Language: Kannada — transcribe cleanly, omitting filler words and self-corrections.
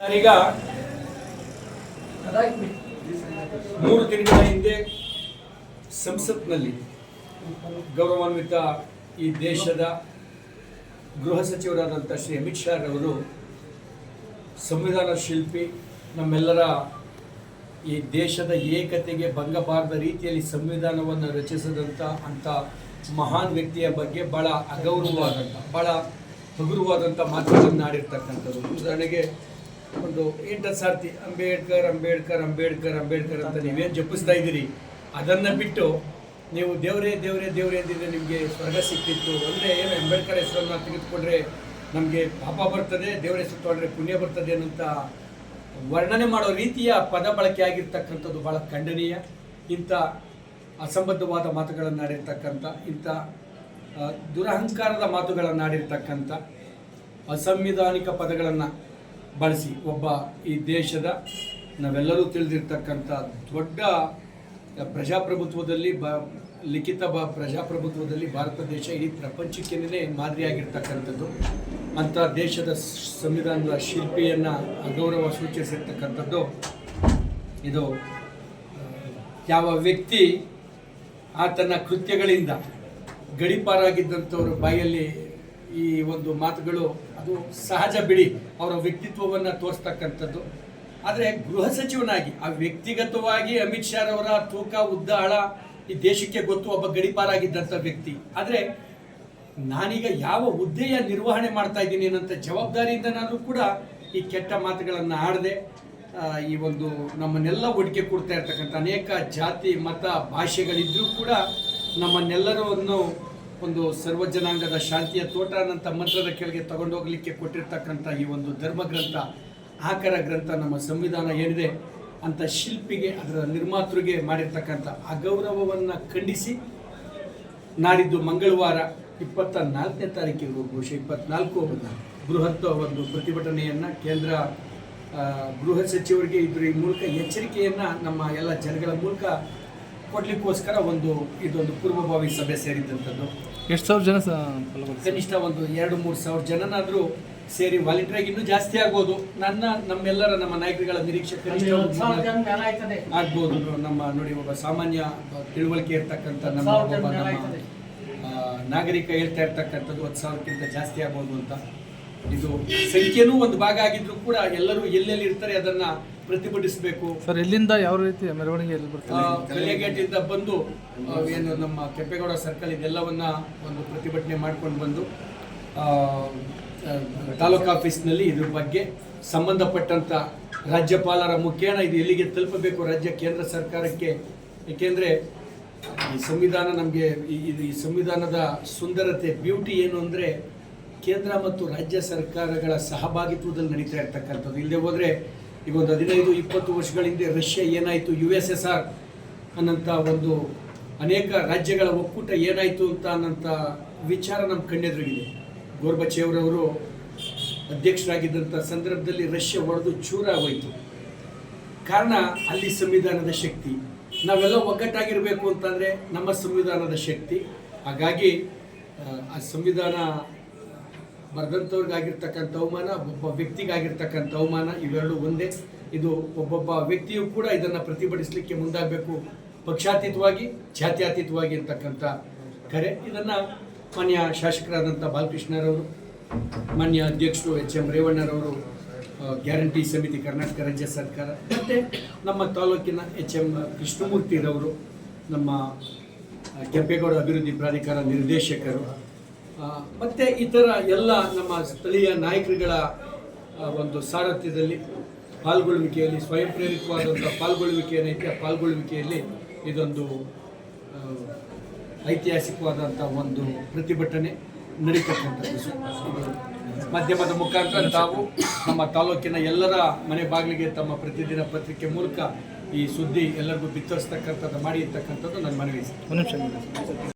ಈಗ 3 ದಿನಗಳ ಹಿಂದೆ ಸಂಸತ್ನಲ್ಲಿ ಗೌರವಾನ್ವಿತ ಈ ದೇಶದ ಗೃಹ ಸಚಿವರಾದಂಥ ಶ್ರೀ ಅಮಿತ್ ಶಾ ಅವರು ಸಂವಿಧಾನ ಶಿಲ್ಪಿ, ನಮ್ಮೆಲ್ಲರ ಈ ದೇಶದ ಏಕತೆಗೆ ಭಂಗಬಾರದ ರೀತಿಯಲ್ಲಿ ಸಂವಿಧಾನವನ್ನು ರಚಿಸಿದಂಥ ಅಂಥ ಮಹಾನ್ ವ್ಯಕ್ತಿಯ ಬಗ್ಗೆ ಭಾಳ ಅಗೌರವವಾದಂಥ, ಭಾಳ ಹಗುರವಾದಂಥ ಮಾತುಗಳನ್ನು ಆಡಿರ್ತಕ್ಕಂಥದ್ದು. ಉದಾಹರಣೆಗೆ ಒಂದು 8 ಸಾರ್ತಿ ಅಂಬೇಡ್ಕರ್ ಅಂಬೇಡ್ಕರ್ ಅಂಬೇಡ್ಕರ್ ಅಂಬೇಡ್ಕರ್ ಅಂತ ನೀವೇನು ಜಪಿಸ್ತಾ ಇದ್ದೀರಿ, ಅದನ್ನು ಬಿಟ್ಟು ನೀವು ದೇವರೇ ದೇವರೇ ದೇವರೇ ಅಂದಿದ್ರೆ ನಿಮಗೆ ಸ್ವರ್ಗ ಸಿಕ್ತಿತ್ತು ಅಂದರೆ ಏನು ಅಂಬೇಡ್ಕರ್ ಹೆಸರನ್ನು ತೆಗೆದುಕೊಂಡ್ರೆ ನಮಗೆ ಪಾಪ ಬರ್ತದೆ, ದೇವರ ಹೆಸರು ತೊಗೊಂಡ್ರೆ ಪುಣ್ಯ ಬರ್ತದೆ ಅನ್ನೋಂಥ ವರ್ಣನೆ ಮಾಡೋ ರೀತಿಯ ಪದ ಬಳಕೆ ಆಗಿರ್ತಕ್ಕಂಥದ್ದು ಭಾಳ ಖಂಡನೀಯ. ಇಂಥ ಅಸಂಬದ್ಧವಾದ ಮಾತುಗಳನ್ನು ಆಡಿರ್ತಕ್ಕಂಥ, ಇಂಥ ದುರಹಂಕಾರದ ಮಾತುಗಳನ್ನು ಆಡಿರ್ತಕ್ಕಂಥ, ಅಸಂವಿಧಾನಿಕ ಪದಗಳನ್ನು ಬಳಸಿ ಒಬ್ಬ ಈ ದೇಶದ ನಾವೆಲ್ಲರೂ ತಿಳಿದಿರ್ತಕ್ಕಂಥ ದೊಡ್ಡ ಪ್ರಜಾಪ್ರಭುತ್ವದಲ್ಲಿ ಲಿಖಿತ ಪ್ರಜಾಪ್ರಭುತ್ವದಲ್ಲಿ ಭಾರತ ದೇಶ ಇಡೀ ಪ್ರಪಂಚಕ್ಕೇನೆ ಮಾದರಿಯಾಗಿರ್ತಕ್ಕಂಥದ್ದು. ಅಂಥ ದೇಶದ ಸಂವಿಧಾನದ ಶಿಲ್ಪಿಯನ್ನು ಅಗೌರವ ಸೂಚಿಸಿರ್ತಕ್ಕಂಥದ್ದು. ಇದು ಯಾವ ವ್ಯಕ್ತಿ ಆತನ ಕೃತ್ಯಗಳಿಂದ ಗಡೀಪಾರಾಗಿದ್ದಂಥವ್ರ ಬಾಯಲ್ಲಿ ಈ ಒಂದು ಮಾತುಗಳು ಅದು ಸಹಜ ಬಿಡಿ, ಅವರ ವ್ಯಕ್ತಿತ್ವವನ್ನು ತೋರಿಸ್ತಕ್ಕಂಥದ್ದು. ಆದರೆ ಗೃಹ ಸಚಿವನಾಗಿ ಆ ವ್ಯಕ್ತಿಗತವಾಗಿ ಅಮಿತ್ ಶಾ ಅವರ ತೂಕ ಉದ್ದ ಆಳ ಈ ದೇಶಕ್ಕೆ ಗೊತ್ತು, ಒಬ್ಬ ಗಡೀಪಾರಾಗಿದ್ದಂಥ ವ್ಯಕ್ತಿ. ಆದರೆ ನಾನೀಗ ಯಾವ ಹುದ್ದೆಯ ನಿರ್ವಹಣೆ ಮಾಡ್ತಾ ಇದ್ದೀನಿ ಅನ್ನೋಂಥ ಜವಾಬ್ದಾರಿಯಿಂದ ನಾನು ಕೂಡ ಈ ಕೆಟ್ಟ ಮಾತುಗಳನ್ನು ಆಡದೆ ಈ ಒಂದು ನಮ್ಮನ್ನೆಲ್ಲ ಒಟ್ಟಿಗೆ ಕೊಡ್ತಾ ಇರ್ತಕ್ಕಂಥ ಅನೇಕ ಜಾತಿ ಮತ ಭಾಷೆಗಳಿದ್ರೂ ಕೂಡ ನಮ್ಮನ್ನೆಲ್ಲರನ್ನು ಒಂದು ಸರ್ವಜನಾಂಗದ ಶಾಂತಿಯ ತೋಟ ಅನ್ನಂಥ ಮಂತ್ರದ ಕೆಳಗೆ ತಗೊಂಡೋಗ್ಲಿಕ್ಕೆ ಕೊಟ್ಟಿರ್ತಕ್ಕಂಥ ಈ ಒಂದು ಧರ್ಮಗ್ರಂಥ, ಆಕರ ಗ್ರಂಥ, ನಮ್ಮ ಸಂವಿಧಾನ ಏನಿದೆ ಅಂಥ ಶಿಲ್ಪಿಗೆ, ಅದರ ನಿರ್ಮಾತೃಗೆ ಮಾಡಿರ್ತಕ್ಕಂಥ ಅಗೌರವವನ್ನು ಖಂಡಿಸಿ ನಾಡಿದ್ದು ಮಂಗಳವಾರ 24ನೇ ತಾರೀಕಿಗೆ ಬಹುಶಃ 24 ಬೃಹತ್ ಒಂದು ಪ್ರತಿಭಟನೆಯನ್ನು ಕೇಂದ್ರ ಗೃಹ ಸಚಿವರಿಗೆ ಇದ್ರ ಈ ಮೂಲಕ ಎಚ್ಚರಿಕೆಯನ್ನು ನಮ್ಮ ಎಲ್ಲ ಜನಗಳ ಮೂಲಕ ಕೊಡ್ಲಿಕ್ಕೋಸ್ಕರ ಇದೊಂದು ಪೂರ್ವಭಾವಿ ಸಭೆ ಸೇರಿದ್ದಂಥದ್ದು. ಎಷ್ಟು ಸಾವಿರ ಜನ ಕನಿಷ್ಠ ಒಂದು 2-3 ಸಾವಿರ ಜನನಾದರೂ ಸೇರಿ ವಾಲಂಟಿಯರ್ ಇನ್ನೂ ಜಾಸ್ತಿ ಆಗ್ಬೋದು. ನಮ್ಮೆಲ್ಲರ ನಮ್ಮ ನಾಯಕರುಗಳ ನಿರೀಕ್ಷೆ ಕನಿಷ್ಠ ಆಗ್ಬೋದು. ನಮ್ಮ ನೋಡಿ, ಒಬ್ಬ ಸಾಮಾನ್ಯ ತಿಳುವಳಿಕೆ ಇರ್ತಕ್ಕಂಥ ನಮ್ಮ ನಾಗರಿಕ ಹೇಳ್ತಾ ಇರ್ತಕ್ಕಂಥದ್ದು 10,000ಕ್ಕಿಂತ ಜಾಸ್ತಿ ಆಗ್ಬೋದು ಅಂತ. ಇದು ಸಂಖ್ಯೆನೂ ಒಂದು ಭಾಗ ಆಗಿದ್ರು ಕೂಡ ಎಲ್ಲರೂ ಎಲ್ಲೆಲ್ಲಿ ಇರ್ತಾರೆ ಅದನ್ನ ಪ್ರತಿಭಟಿಸಬೇಕು. ಸರ್, ಎಲ್ಲಿಂದ ಯಾವ ರೀತಿ ಮೆರವಣಿಗೆ ಕಲಿಯಗೇಟಿಂದ ಬಂದು ಏನು ನಮ್ಮ ಕೆಂಪೇಗೌಡ ಸರ್ಕಲ್ ಇದೆಲ್ಲವನ್ನ ಒಂದು ಪ್ರತಿಭಟನೆ ಮಾಡ್ಕೊಂಡು ಬಂದು ತಾಲೂಕು ಆಫೀಸ್ನಲ್ಲಿ ಇದ್ರ ಬಗ್ಗೆ ಸಂಬಂಧಪಟ್ಟಂಥ ರಾಜ್ಯಪಾಲರ ಮುಖೇನ ಇದು ಎಲ್ಲಿಗೆ ತಲುಪಬೇಕು ರಾಜ್ಯ ಕೇಂದ್ರ ಸರ್ಕಾರಕ್ಕೆ. ಏಕೆಂದರೆ ಈ ಸಂವಿಧಾನ ನಮಗೆ ಈ ಸಂವಿಧಾನದ ಸುಂದರತೆ, ಬ್ಯೂಟಿ ಏನು ಅಂದರೆ ಕೇಂದ್ರ ಮತ್ತು ರಾಜ್ಯ ಸರ್ಕಾರಗಳ ಸಹಭಾಗಿತ್ವದಲ್ಲಿ ನಡೀತಾ ಇರ್ತಕ್ಕಂಥದ್ದು. ಇಲ್ಲದೆ ಹೋದರೆ ಈಗ ಒಂದು 15-20 ವರ್ಷಗಳ ಹಿಂದೆ ರಷ್ಯಾ ಏನಾಯಿತು, USSR ಅನ್ನೋಂಥ ಒಂದು ಅನೇಕ ರಾಜ್ಯಗಳ ಒಕ್ಕೂಟ ಏನಾಯಿತು ಅನ್ನೋಂಥ ವಿಚಾರ ನಮ್ಮ ಕಣ್ಣೆದುರಿಗಿದೆ. ಗೋರ್ಬಚೇವ್ರವರು ಅಧ್ಯಕ್ಷರಾಗಿದ್ದಂಥ ಸಂದರ್ಭದಲ್ಲಿ ರಷ್ಯಾ ಒಡೆದು ಚೂರಾಗೋಯಿತು. ಕಾರಣ ಅಲ್ಲಿ ಸಂವಿಧಾನದ ಶಕ್ತಿ. ನಾವೆಲ್ಲ ಒಗ್ಗಟ್ಟಾಗಿರಬೇಕು ಅಂತಂದರೆ ನಮ್ಮ ಸಂವಿಧಾನದ ಶಕ್ತಿ. ಹಾಗಾಗಿ ಆ ಸಂವಿಧಾನ ಬರೆದಂಥವ್ರಿಗಾಗಿರ್ತಕ್ಕಂಥ ಅವಮಾನ, ಒಬ್ಬ ವ್ಯಕ್ತಿಗಾಗಿರ್ತಕ್ಕಂಥ ಅವಮಾನ, ಇವೆರಡು ಒಂದೇ. ಇದು ಒಬ್ಬೊಬ್ಬ ವ್ಯಕ್ತಿಯು ಕೂಡ ಇದನ್ನು ಪ್ರತಿಭಟಿಸಲಿಕ್ಕೆ ಮುಂದಾಗಬೇಕು, ಪಕ್ಷಾತೀತವಾಗಿ ಜಾತ್ಯತೀತವಾಗಿ ಅಂತಕ್ಕಂಥ ಕರೆ. ಇದನ್ನು ಮಾನ್ಯ ಶಾಸಕರಾದಂಥ ಬಾಲಕೃಷ್ಣರವರು, ಮಾನ್ಯ ಅಧ್ಯಕ್ಷರು HM ರೇವಣ್ಣರವರು, ಗ್ಯಾರಂಟಿ ಸಮಿತಿ ಕರ್ನಾಟಕ ರಾಜ್ಯ ಸರ್ಕಾರ, ಮತ್ತು ನಮ್ಮ ತಾಲೂಕಿನ HM ಕೃಷ್ಣಮೂರ್ತಿರವರು, ನಮ್ಮ ಕೆಂಪೇಗೌಡ ಅಭಿವೃದ್ಧಿ ಪ್ರಾಧಿಕಾರ ನಿರ್ದೇಶಕರು, ಮತ್ತು ಇತರ ಎಲ್ಲ ನಮ್ಮ ಸ್ಥಳೀಯ ನಾಯಕರುಗಳ ಒಂದು ಸಾರಥ್ಯದಲ್ಲಿ ಪಾಲ್ಗೊಳ್ಳುವಿಕೆಯಲ್ಲಿ, ಸ್ವಯಂ ಪ್ರೇರಿತವಾದಂಥ ಪಾಲ್ಗೊಳ್ಳುವಿಕೆ ಏನೈತೆ ಆ ಪಾಲ್ಗೊಳ್ಳುವಿಕೆಯಲ್ಲಿ ಇದೊಂದು ಐತಿಹಾಸಿಕವಾದಂಥ ಒಂದು ಪ್ರತಿಭಟನೆ ನಡೀತಕ್ಕಂಥದ್ದು. ಮಾಧ್ಯಮದ ಮುಖಾಂತರ ತಾವು ನಮ್ಮ ತಾಲೂಕಿನ ಎಲ್ಲರ ಮನೆ ಬಾಗಿಲಿಗೆ ತಮ್ಮ ಪ್ರತಿದಿನ ಪತ್ರಿಕೆ ಮೂಲಕ ಈ ಸುದ್ದಿ ಎಲ್ಲರಿಗೂ ಬಿತ್ತರಿಸ್ತಕ್ಕಂಥದ್ದು ಮಾಡಿ ಇರ್ತಕ್ಕಂಥದ್ದು ನನ್ನ ಮನವಿ.